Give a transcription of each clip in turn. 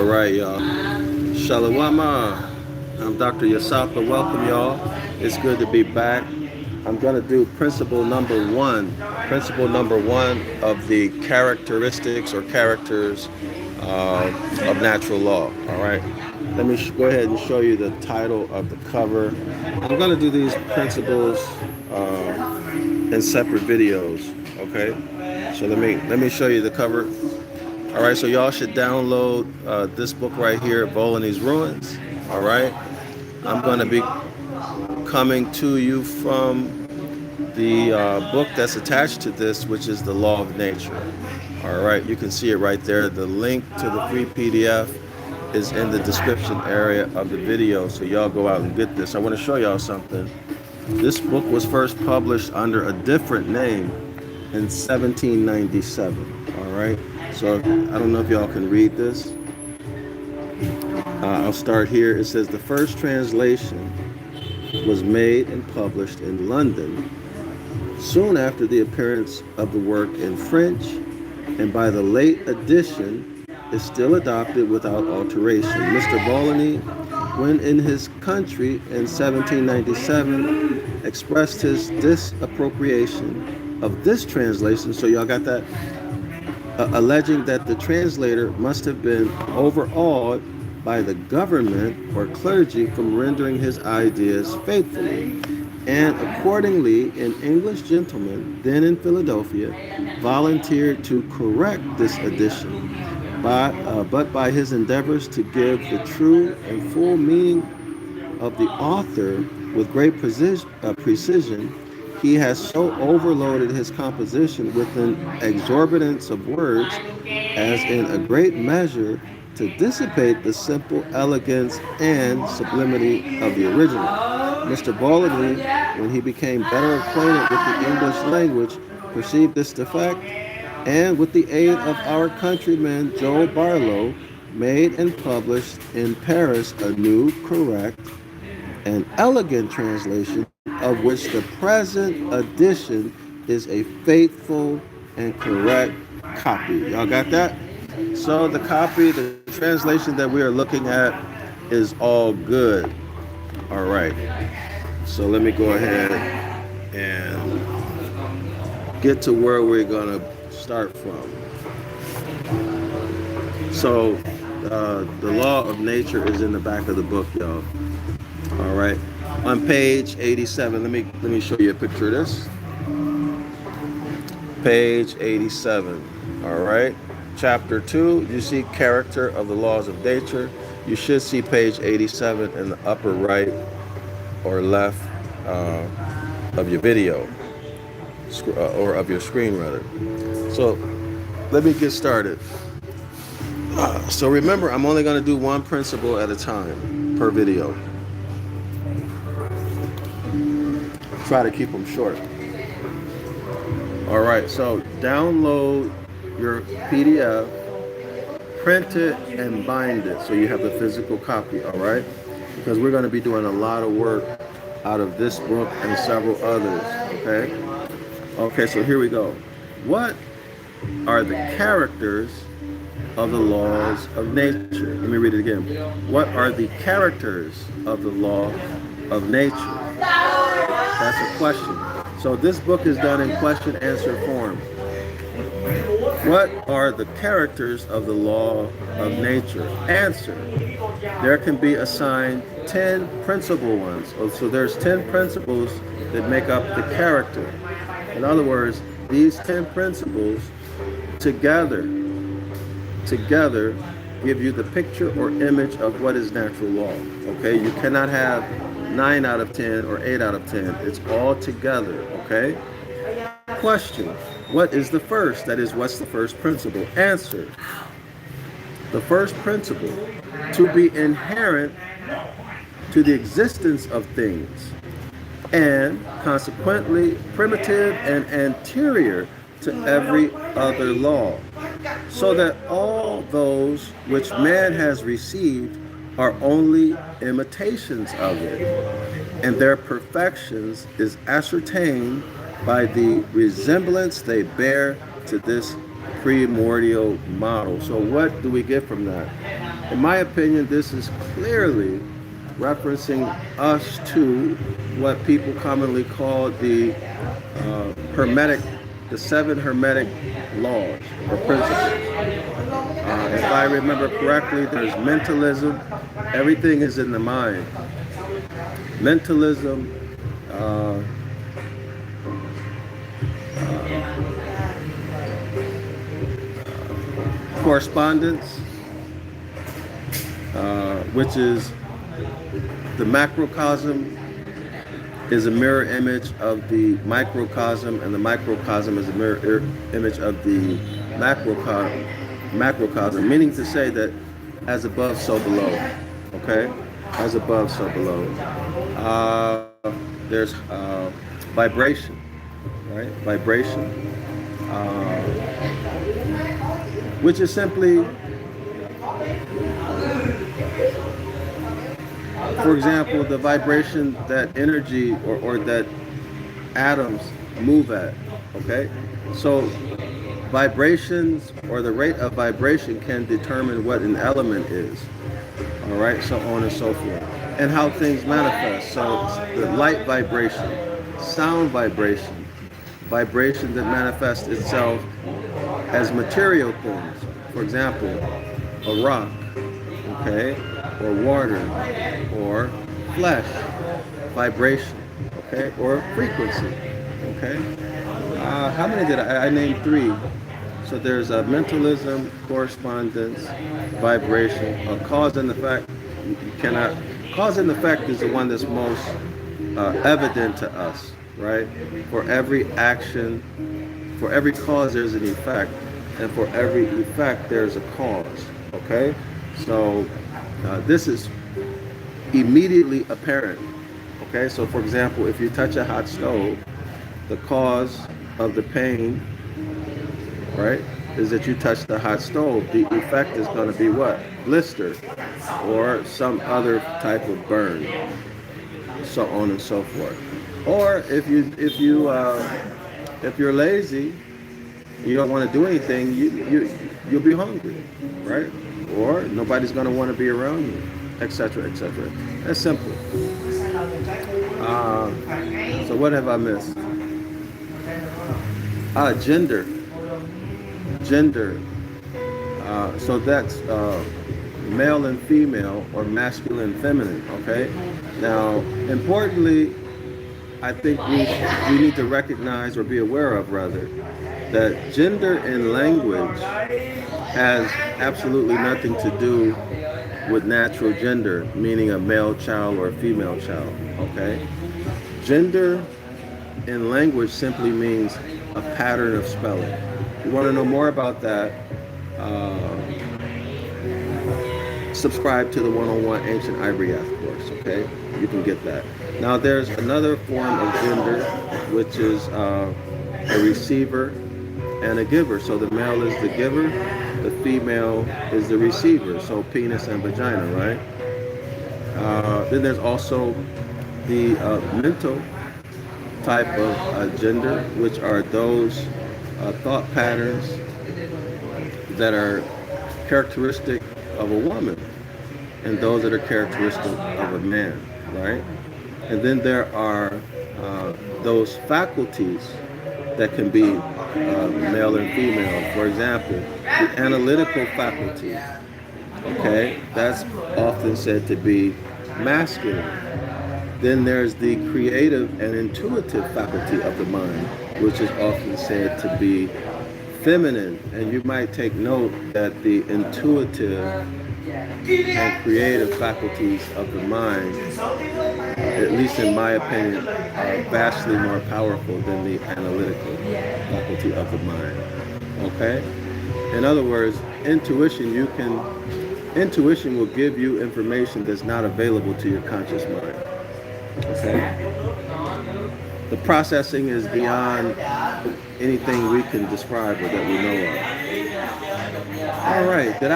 All right, y'all. Shalawama. I'm Dr. Yasapa. Welcome, y'all. It's good to be back. I'm going to do principle number one. Principle number one of the characteristics or characters of natural law. All right. Let me go ahead and show you the title of the cover. I'm going to do these principles in separate videos. Okay. So let me show you the cover. All right, so y'all should download this book right here, Volney's Ruins. All right, I'm going to be coming to you from the book that's attached to this, which is The Law of Nature. All right, you can see it right there. The link to the free PDF is in the description area of the video, so y'all go out and get this. I want to show y'all something. This book was first published under a different name in 1797. All right. So I don't know if y'all can read this. I'll start here. It says the first translation was made and published in London soon after the appearance of the work in French, and by the late edition is still adopted without alteration. Mr. Volney, when in his country in 1797, expressed his disapprobation of this translation. So y'all got that? Alleging that the translator must have been overawed by the government or clergy from rendering his ideas faithfully, and accordingly an English gentleman then in Philadelphia volunteered to correct this edition, but by his endeavors to give the true and full meaning of the author with great precision, he has so overloaded his composition with an exorbitance of words as in a great measure to dissipate the simple elegance and sublimity of the original. Mr. Volney, when he became better acquainted with the English language, perceived this defect, and with the aid of our countryman Joel Barlow, made and published in Paris a new, correct, and elegant translation, of which the present edition is a faithful and correct copy. Y'all got that? So the copy, the translation that we are looking at is all good. All right. So let me go ahead and get to where we're going to start from. So the law of nature is in the back of the book, y'all. All right. On page 87, let me show you a picture of this. Page 87. All right. Chapter 2, you see character of the laws of nature. You should see page 87 in the upper right or left of your video, or of your screen rather. So let me get started. So remember, I'm only going to do one principle at a time per video. Try to keep them short. All right, so download your PDF, print it, and bind it so you have the physical copy, all right? Because we're going to be doing a lot of work out of this book and several others, okay? Okay, so here we go. What are the characters of the laws of nature? Let me read it again. What are the characters of the law of nature? That's a question. So this book is done in question-answer form. What are the characters of the law of nature? Answer. There can be assigned 10 principal ones. So there's 10 principles that make up the character. In other words, these 10 principles together give you the picture or image of what is natural law. Okay, you cannot have 9 out of 10 or 8 out of 10. It's all together, okay? Question, what is the first? That is, what's the first principle? Answer, the first principle, to be inherent to the existence of things, and consequently primitive and anterior to every other law, so that all those which man has received are only imitations of it, and their perfections is ascertained by the resemblance they bear to this primordial model. So what do we get from that? In my opinion, this is clearly referencing us to what people commonly call the the 7 Hermetic laws or principles. If I remember correctly, there's mentalism. Everything is in the mind. Mentalism, correspondence, which is the macrocosm is a mirror image of the microcosm, and the microcosm is a mirror image of the macrocosm, meaning to say that as above, so below. Okay? As above, so below. There's vibration, right? Vibration, which is simply, for example, the vibration that energy or that atoms move at, okay? So vibrations or the rate of vibration can determine what an element is, all right? So on and so forth. And how things manifest. So the light vibration, sound vibration, vibration that manifests itself as material things. For example, a rock, okay? Or water, or flesh, vibration, okay, or frequency, okay. How many did I named 3? So there's a mentalism, correspondence, vibration, a cause and effect. You cannot. Cause and effect is the one that's most evident to us, right? For every action, for every cause there's an effect, and for every effect there's a cause, okay. So this is immediately apparent. Okay, so for example, if you touch a hot stove, the cause of the pain, right, is that you touch the hot stove. The effect is going to be what? Blister or some other type of burn, so on and so forth. Or if you're lazy, you don't want to do anything, you'll be hungry, right? Or nobody's going to want to be around you, etc., etc. That's simple. So what have I missed? Gender. So that's male and female, or masculine and feminine, okay? Now, importantly, I think we need to recognize, or be aware of rather, that gender in language has absolutely nothing to do with natural gender, meaning a male child or a female child, okay? Gender in language simply means a pattern of spelling. If you want to know more about that, subscribe to the 101 Ancient Ibaryath course, okay? You can get that. Now there's another form of gender, which is a receiver and a giver. So the male is the giver, the female is the receiver, so penis and vagina, right? Then there's also the mental type of gender, which are those thought patterns that are characteristic of a woman and those that are characteristic of a man, right? And then there are those faculties that can be male and female. For example, the analytical faculty, okay, that's often said to be masculine. Then there's the creative and intuitive faculty of the mind, which is often said to be feminine. And you might take note that the intuitive and creative faculties of the mind, at least in my opinion, are vastly more powerful than the analytical faculty of the mind. Okay? In other words, intuition will give you information that's not available to your conscious mind. Okay? The processing is beyond anything we can describe or that we know of. All right, did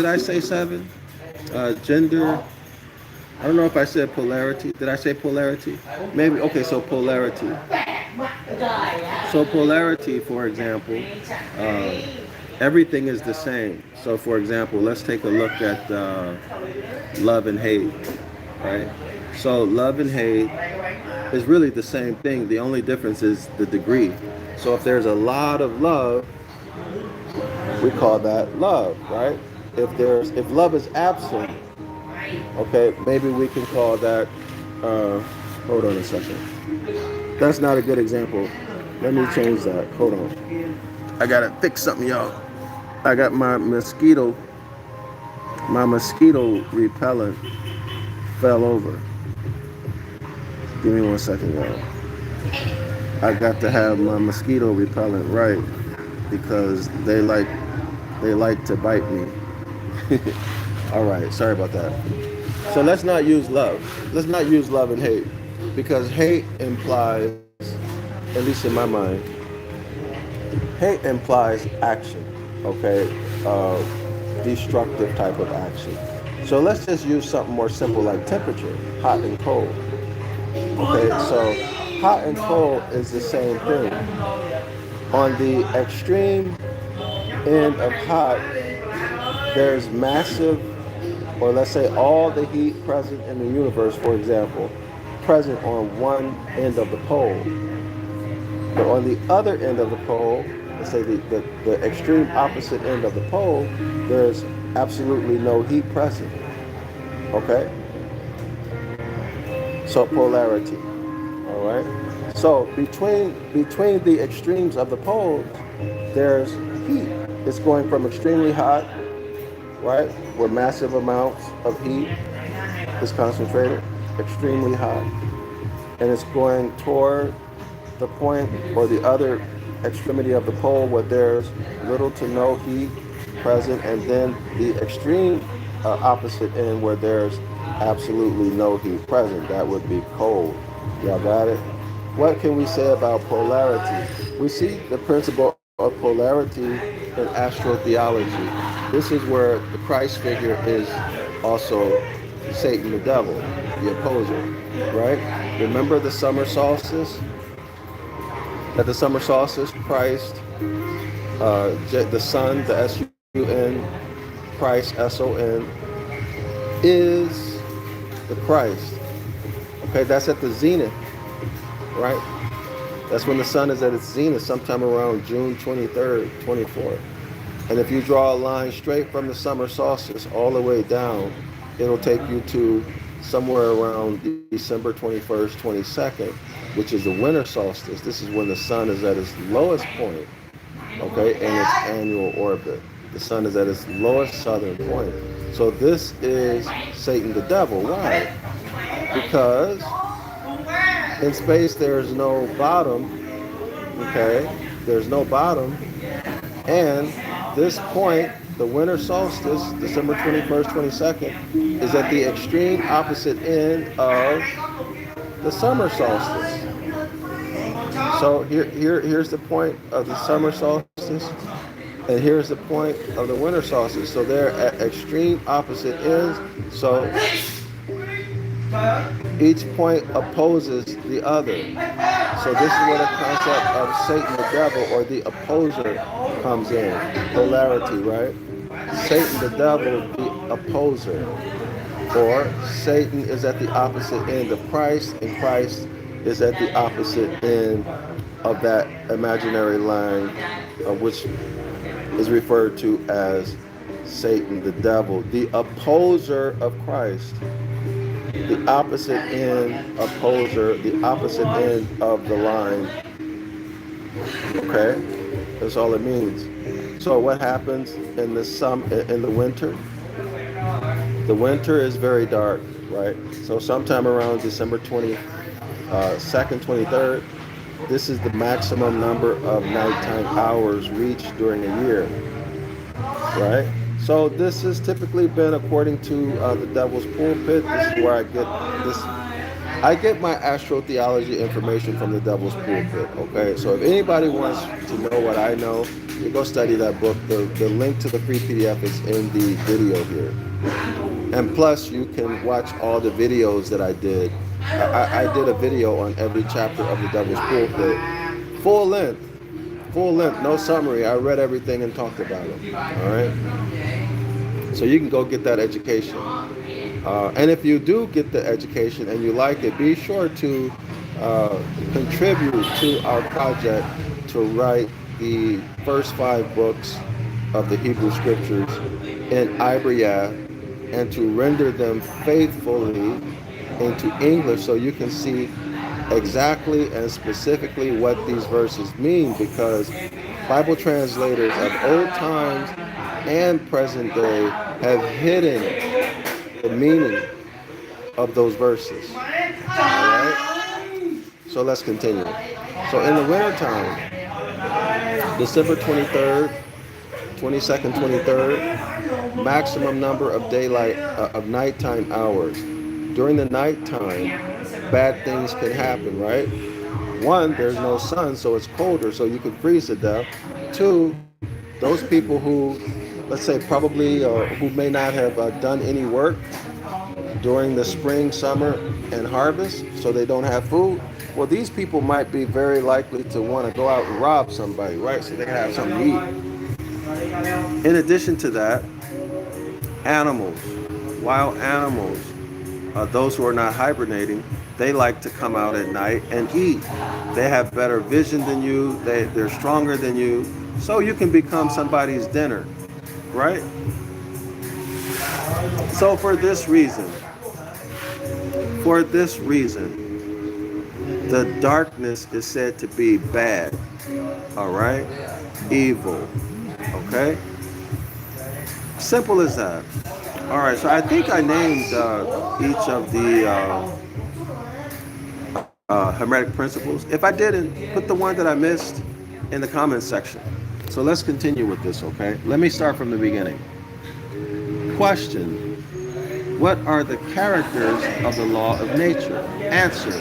I say 7? Gender. I don't know if I said polarity. Did I say polarity? Maybe. Okay, so polarity. So polarity, for example, uh, everything is the same. So for example, let's take a look at love and hate, right? So love and hate is really the same thing. The only difference is the degree. So if there's a lot of love, we call that love, right? If love is absent, okay, maybe we can call that. Hold on a second. That's not a good example. Let me change that. Hold on. I gotta fix something, y'all. I got my mosquito repellent fell over. Give me 1 second, y'all. I got to have my mosquito repellent right because they like to bite me. All right, sorry about that. So let's not use love. Let's not use love and hate, because hate implies, at least in my mind, hate implies action, okay? Destructive type of action. So let's just use something more simple like temperature, hot and cold. Okay, so hot and cold is the same thing. On the extreme end of hot, there's massive, or let's say all the heat present in the universe, for example, present on one end of the pole. But on the other end of the pole, let's say the extreme opposite end of the pole, there's absolutely no heat present. Okay? So polarity. All right? So between the extremes of the poles, there's heat. It's going from extremely hot, right, where massive amounts of heat is concentrated, extremely hot, and it's going toward the point or the other extremity of the pole where there's little to no heat present, and then the extreme opposite end where there's absolutely no heat present. That would be cold. Y'all got it? What can we say about polarity? We see the principle of polarity in astrotheology. This is where the Christ figure is also Satan the devil, the opposer, right? Remember the summer solstice? At the summer solstice, Christ, the sun, the S-U-N, Christ, S-O-N, is the Christ. Okay, that's at the zenith, right? That's when the sun is at its zenith, sometime around June 23rd, 24th. And if you draw a line straight from the summer solstice all the way down, it'll take you to somewhere around December 21st, 22nd, which is the winter solstice. This is when the sun is at its lowest point, okay, in its annual orbit. The sun is at its lowest southern point. So this is Satan the devil. Why? Because in space there's no bottom, okay? There's no bottom. And this point, the winter solstice, December 21st, 22nd, is at the extreme opposite end of the summer solstice. So here's the point of the summer solstice, and here's the point of the winter solstice. So they're at extreme opposite ends. So each point opposes the other. So this is where the concept of Satan the devil, or the opposer, comes in. Polarity, right? Satan the devil, the opposer. Or Satan is at the opposite end of Christ, and Christ is at the opposite end of that imaginary line, which is referred to as Satan the devil, the opposer of Christ. The opposite end opposer, the opposite end of the line. Okay, that's all it means. So what happens in the winter? The winter is very dark, right? So sometime around December 22nd, 23rd, this is the maximum number of nighttime hours reached during a year, right? So this has typically been according to the Devil's Pulpit. This is where I get this. I get my astrotheology information from the Devil's Pulpit. Okay, so if anybody wants to know what I know, you go study that book. The link to the free PDF is in the video here. And plus, you can watch all the videos that I did. I did a video on every chapter of the Devil's Pulpit, full length, no summary. I read everything and talked about it. All right. So you can go get that education. And if you do get the education and you like it, be sure to contribute to our project to write the first 5 books of the Hebrew Scriptures in Ibaryath and to render them faithfully into English so you can see exactly and specifically what these verses mean, because Bible translators of old times and present day have hidden the meaning of those verses. All right? So let's continue. So in the wintertime, December 23rd, 22nd, 23rd, maximum number of daylight of nighttime hours. During the nighttime, bad things can happen, right? 1, there's no sun, so it's colder, so you could freeze to death. 2, those people who, let's say, probably who may not have done any work during the spring, summer, and harvest, so they don't have food. Well, these people might be very likely to want to go out and rob somebody, right? So they can have something to eat. In addition to that, animals, wild animals, those who are not hibernating, they like to come out at night and eat. They have better vision than you. They're stronger than you. So you can become somebody's dinner, right? So for this reason, the darkness is said to be bad, all right? Evil, okay? Simple as that. All right, so I think I named each of the Hermetic principles. If I didn't, put the one that I missed in the comments section. So let's continue with this, okay? Let me start from the beginning. Question: what are the characters of the law of nature? Answer: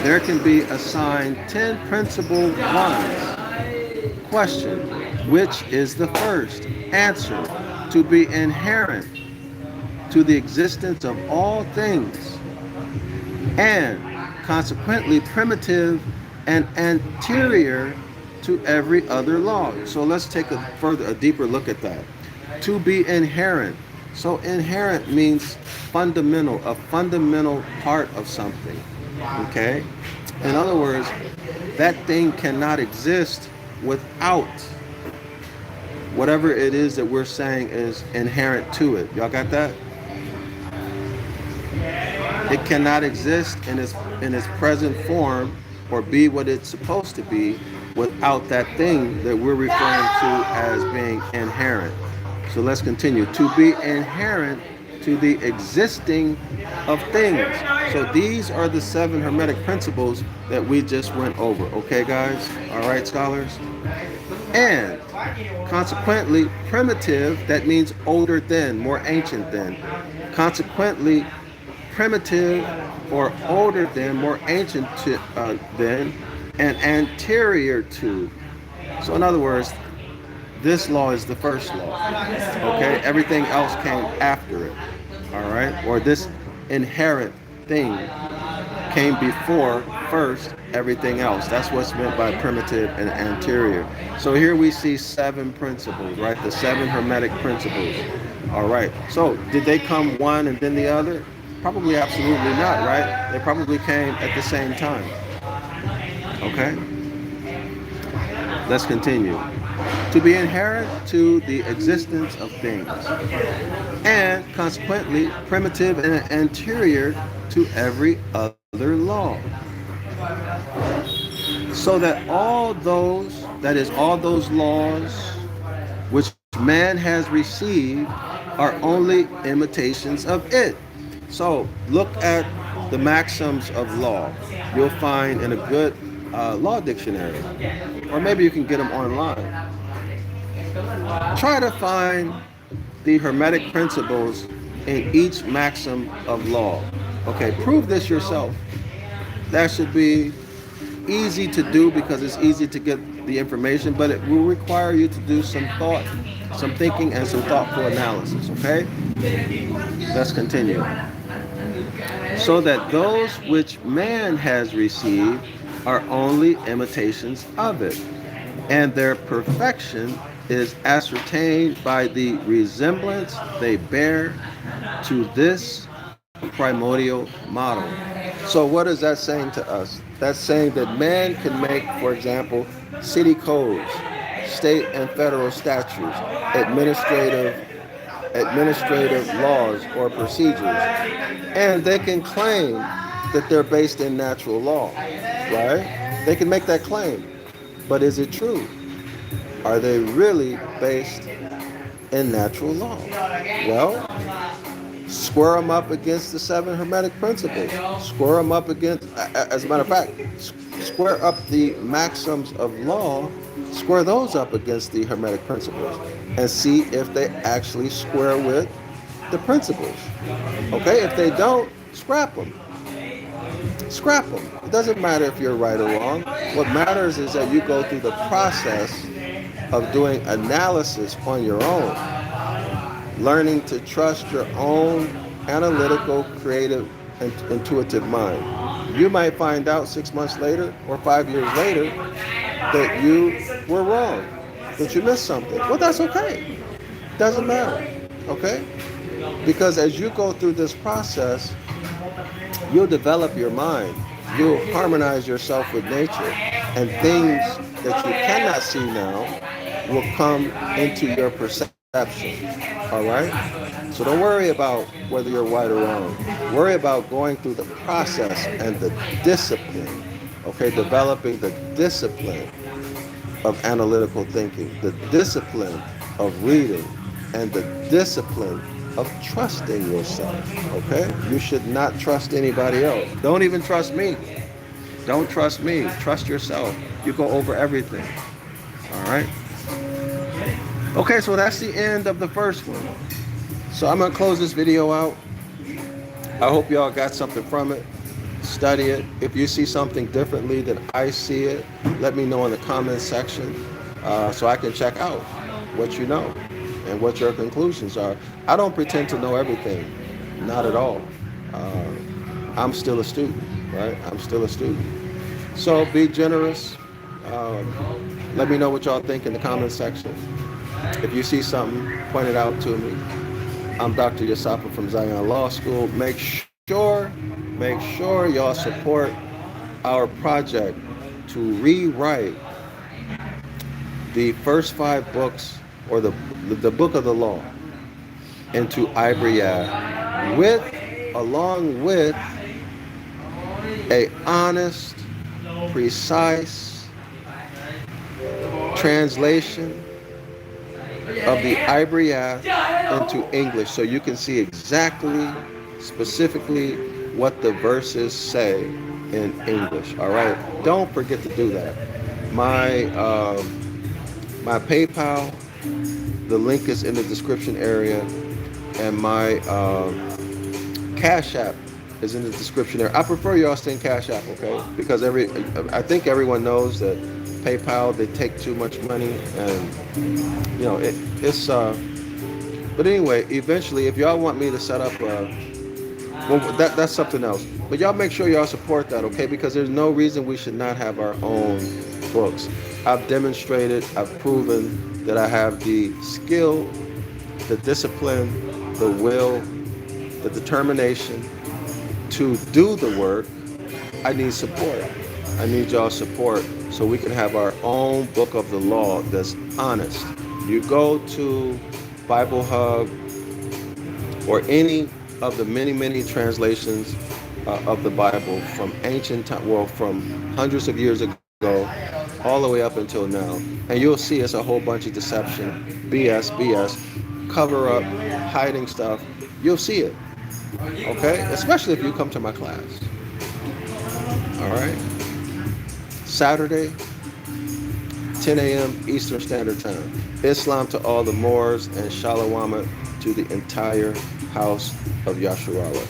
there can be assigned 10 principal ones. Question: which is the first? Answer: to be inherent to the existence of all things, and consequently primitive and anterior to every other law. So let's take a deeper look at that. To be inherent. So inherent means fundamental, a fundamental part of something. Okay? In other words, that thing cannot exist without whatever it is that we're saying is inherent to it. Y'all got that? It cannot exist in its present form or be what it's supposed to be without that thing that we're referring to as being inherent. So let's continue. To be inherent to the existing of things. So these are the 7 Hermetic principles that we just went over. Okay, guys? All right, scholars? And consequently, primitive, that means older than, more ancient than. Consequently, primitive or older than, more ancient than, and anterior to. So in other words, this law is the first law. Okay? Everything else came after it. All right? Or this inherent thing came before first everything else. That's what's meant by primitive and anterior. So here we see 7 principles, right? The 7 Hermetic principles. All right. So did they come one and then the other? Probably absolutely not, right? They probably came at the same time. Okay? Let's continue. To be inherent to the existence of things, and consequently primitive and anterior to every other law. So that all those laws which man has received are only imitations of it. So look at the maxims of law. You'll find in a good law dictionary, or maybe you can get them online. Try to find the Hermetic principles in each maxim of law. Okay, prove this yourself. That should be easy to do because it's easy to get the information, but it will require you to do some thought, some thinking, and some thoughtful analysis, okay? Let's continue. So that those which man has received are only imitations of it, and their perfection is ascertained by the resemblance they bear to this primordial model. So what is that saying to us? That's saying that man can make, for example, city codes, state and federal statutes, administrative laws or procedures, and they can claim that they're based in natural law, right? They can make that claim. But is it true? Are they really based in natural law? Well, square them up against the 7 Hermetic principles. Square them up against, as a matter of fact, square up the maxims of law, square those up against the Hermetic principles, and see if they actually square with the principles. Okay, if they don't, scrap them. Scrap them. It doesn't matter if you're right or wrong. What matters is that you go through the process of doing analysis on your own, learning to trust your own analytical, creative, and intuitive mind. You might find out 6 months later or 5 years later that you were wrong, that you missed something. Well, that's okay. Doesn't matter, okay? Because as you go through this process, you'll develop your mind. You'll harmonize yourself with nature, and things that you cannot see now will come into your perception. All right? So don't worry about whether you're right or wrong. Worry about going through the process and the discipline, okay? Developing the discipline of analytical thinking, the discipline of reading, and the discipline of trusting yourself, okay? You should not trust anybody else. Don't even trust me. Don't trust me. Trust yourself. You go over everything, all right? Okay, so that's the end of the first one. So I'm going to close this video out. I hope y'all got something from it. Study it. If you see something differently than I see it, let me know in the comments section so I can check out what you know and what your conclusions are. I don't pretend to know everything. Not at all. I'm still a student, right? I'm still a student. So be generous. Let me know what y'all think in the comments section. If you see something, point it out to me. I'm Dr. Yasapa from Zion Law School. Make sure y'all support our project to rewrite the first 5 books, or the book of the law, into Ibaryath, along with a honest, precise translation of the Ibaryath into English, so you can see exactly, specifically what the verses say in English. All right, don't forget to do that. My PayPal, the link is in the description area, and my Cash App is in the description area. I prefer y'all stay in Cash App, okay? Because I think everyone knows that PayPal, they take too much money, and you know it's but anyway, eventually, if y'all want me to set up well, that's something else, but y'all make sure y'all support that, okay? Because there's no reason we should not have our own books. I've demonstrated, I've proven that I have the skill, the discipline, the will, the determination to do the work. I need support. I need y'all support so we can have our own book of the law that's honest. You go to Bible Hub or any of the many translations of the Bible from ancient time, well, from hundreds of years ago all the way up until now, and you'll see it's a whole bunch of deception, BS, cover up, hiding stuff. You'll see it, okay? Especially if you come to my class. All right? Saturday, 10 a.m. Eastern Standard Time. Islam to all the Moors, and Shalawama to the entire house of Yasharallah.